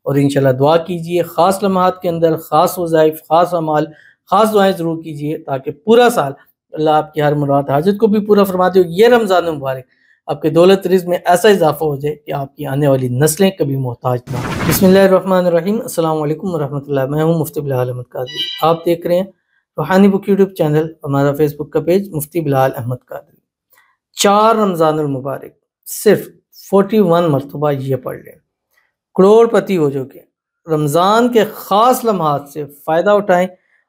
اور انشاءاللہ دعا کیجئے، خاص لمحات کے اندر خاص وظائف، خاص اعمال، خاص دعائیں ضرور کیجئے تاکہ پورا سال اللہ آپ کی ہر مراد حاجت کو بھی پورا فرماتے ہو۔ یہ رمضان مبارک آپ کے دولت رزق میں ایسا اضافہ ہو جائے کہ آپ کی آنے والی نسلیں کبھی محتاج نہ ہوں۔ بسم اللہ الرحمن الرحیم، السلام علیکم ورحمۃ اللہ۔ میں ہوں مفتی بلال احمد قادری، آپ دیکھ رہے ہیں روحانی بک یوٹیوب چینل، ہمارا فیس بک کا پیج مفتی بلال احمد قادری۔ 4 رمضان المبارک صرف 41 مرتبہ یہ پڑھ لیں، کروڑ پتی ہو جو کہ رمضان کے خاص لمحات سے فائدہ اٹھائیں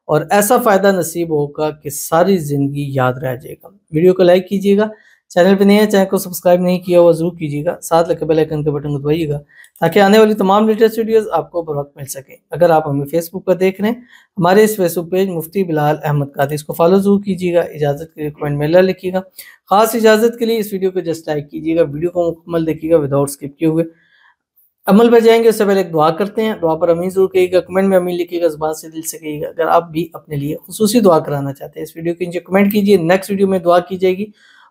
اور ایسا فائدہ نصیب ہوگا کہ ساری زندگی یاد رہ جائے گا۔ ویڈیو کو لائک کیجیے گا، چینل پہ نہیں ہے چینل کو سبسکرائب نہیں کیا ہوا ضرور کیجیے گا، ساتھ لگے بیل آئیکن کے بٹن کو دبائیے گا تاکہ آنے والی تمام لیٹسٹ ویڈیوز آپ کو بر وقت مل سکیں۔ اگر آپ ہمیں فیس بک پر دیکھ رہے ہیں، ہمارے اس فیس بک پیج مفتی بلال احمد قادری، اس کو فالو ضرور کیجیے گا، اجازت کے لیے کمنٹ میں اللہ لکھیے گا، خاص اجازت کے لیے اس ویڈیو کو جسٹ لائک کیجیے گا، ویڈیو کو مکمل دیکھیے گا وداؤٹ اسکپ کیے ہوئے۔ عمل پہ جائیں گے اس سے پہلے ایک دعا کرتے ہیں، دعا پر امین ضرور کہیے گا، کمنٹ میں امین لکھیے گا، زبان سے دل سے کہیے گا۔ اگر آپ بھی اپنے لیے خصوصی دعا کرانا چاہتے ہیں اس ویڈیو کے نیچے کمنٹ کیجیے، نیکسٹ ویڈیو میں دعا کی جائے گی،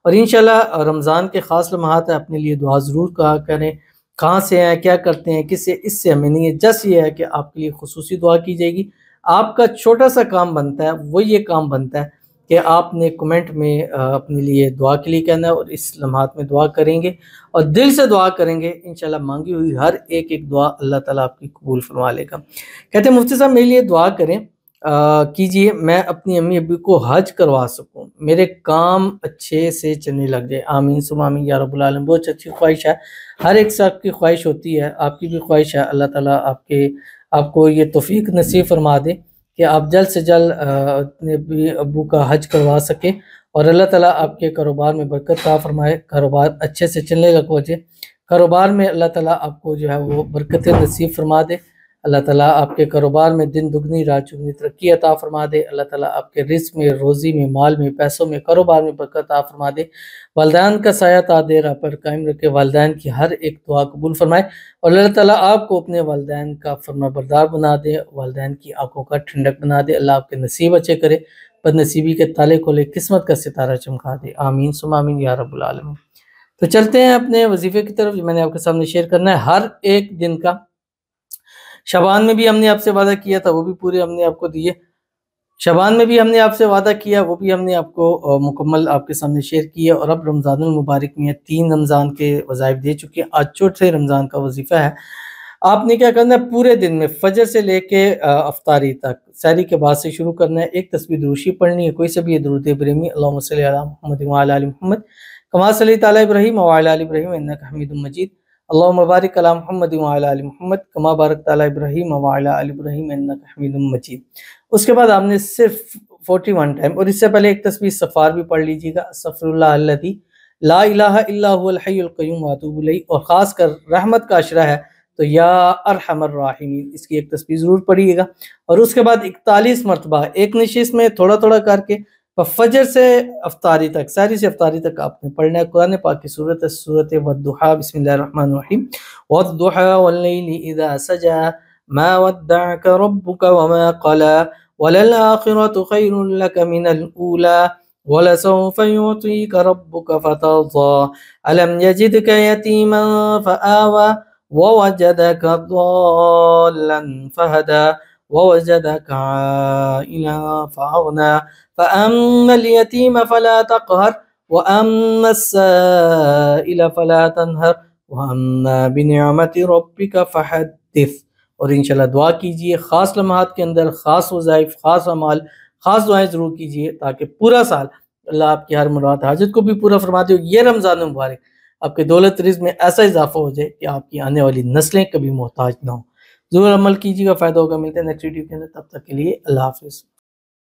اور انشاءاللہ رمضان کے خاص لمحات ہیں، اپنے لیے دعا ضرور کہا کریں۔ کہاں سے ہیں، کیا کرتے ہیں، کس سے، اس سے ہمیں نہیں ہے، جس یہ ہے کہ آپ کے لیے خصوصی دعا کی جائے گی۔ آپ کا چھوٹا سا کام بنتا ہے، وہ یہ کام بنتا ہے کہ آپ نے کمنٹ میں اپنے لیے دعا کے لیے کہنا ہے، اور اس لمحات میں دعا کریں گے اور دل سے دعا کریں گے، انشاءاللہ مانگی ہوئی ہر ایک دعا اللہ تعالیٰ آپ کی قبول فرما لے گا۔ کہتے ہیں مفتی صاحب میرے لیے دعا کریں کیجئے، میں اپنی امی ابی کو حج کروا سکوں، میرے کام اچھے سے چلنے لگ جائے، آمین ثم آمین یا رب العالمین۔ بہت اچھی خواہش ہے، ہر ایک شخص کی خواہش ہوتی ہے، آپ کی بھی خواہش ہے، اللہ تعالیٰ آپ کو یہ توفیق نصیب فرما دے کہ آپ جلد سے جلد اپنے ابو کا حج کروا سکیں، اور اللہ تعالیٰ آپ کے کاروبار میں برکت عطا فرمائے، کاروبار اچھے سے چلنے لگ پہنچے، کاروبار میں اللہ تعالیٰ آپ کو جو ہے وہ برکت نصیب فرما دے، اللہ تعالیٰ آپ کے کاروبار میں دن دگنی رات چگنی ترقی عطا فرما دے، اللہ تعالیٰ آپ کے رزق میں، روزی میں، مال میں، پیسوں میں، کاروبار میں برکت عطا فرما دے، والدین کا سایہ تا دیر آپ پر قائم رکھے، والدین کی ہر ایک دعا قبول فرمائے، اور اللہ تعالیٰ آپ کو اپنے والدین کا فرما بردار بنا دے، والدین کی آنکھوں کا ٹھنڈک بنا دے، اللہ آپ کے نصیب اچھے کرے، بد نصیبی کے تالے کھولے، قسمت کا ستارہ چمکا دے، آمین ثم آمین یا رب العالمین۔ تو چلتے ہیں اپنے وظیفے کی طرف جو میں نے آپ کے سامنے شیئر کرنا ہے، ہر ایک دن کا۔ شعبان میں بھی ہم نے آپ سے وعدہ کیا تھا، وہ بھی پورے ہم نے آپ کو دیے، شعبان میں بھی ہم نے آپ سے وعدہ کیا، وہ بھی ہم نے آپ کو مکمل آپ کے سامنے شیئر کیا، اور اب رمضان المبارک میں 3 رمضان کے وظائف دے چکے ہیں، آج چوتھے رمضان کا وظیفہ ہے۔ آپ نے کیا کرنا ہے، پورے دن میں فجر سے لے کے افطاری تک، سحری کے بعد سے شروع کرنا ہے، ایک تسبیح دروشی پڑھنی ہے، کوئی سے بھی درود ابراہیمی، اللہم صلی علی محمد وعلی آل محمد کما صلیت علی ابراہیم وعلی آل ابراہیم انک حمید مجید، اللہم بارک علی محمد وعلی آل محمد کما بارکت علی ابراہیم وعلی آل ابراہیم انک حمید مجید۔ اس کے بعد آپ نے صرف 41 ٹائم، اور اس سے پہلے ایک تسبیح استغفار بھی پڑھ لیجیے گا، استغفر اللہ الذی لا الہ الا هو الحی القیوم واتوب الیہ، اور خاص کر رحمت کا عشرہ ہے تو یا ارحم الراحمین، اس کی ایک تسبیح ضرور پڑھیے گا، اور اس کے بعد 41 مرتبہ ایک نشست میں تھوڑا تھوڑا کر کے فجر سے افطاری تک، سحری سے افطاری تک آپ نے پڑھنا ہے۔ قرآن پاک کی سورت والضحیٰ، بسم اللہ الرحمن الرحیم، والضحیٰ واللیل اذا سجا ما ودعك ربك وما قلى وللآخرة خير لك من الأولى ولسوف يعطيك ربك فترضى ألم يجدك يتيما فآوى ووجدك ضالا فهدى ووجدك عائلا فأغنى فأما اليتيم فلا تقهر وأما السائل فلا تنهر وأما بنعمة ربك فحدث۔ اور انشاءاللہ دعا کیجئے، خاص لمحات کے اندر خاص وظائف، خاص اعمال، خاص دعائیں ضرور کیجئے تاکہ پورا سال اللہ آپ کی ہر مراد حاجت کو بھی پورا فرماتے ہو۔ یہ رمضان مبارک آپ کے دولت رزق میں ایسا اضافہ ہو جائے کہ آپ کی آنے والی نسلیں کبھی محتاج نہ ہوں۔ ضرور عمل کیجیے گا، فائدہ ہوگا۔ ملتے ہیں نیکسٹ ویڈیو کے اندر، تب تک کے لیے اللہ حافظ۔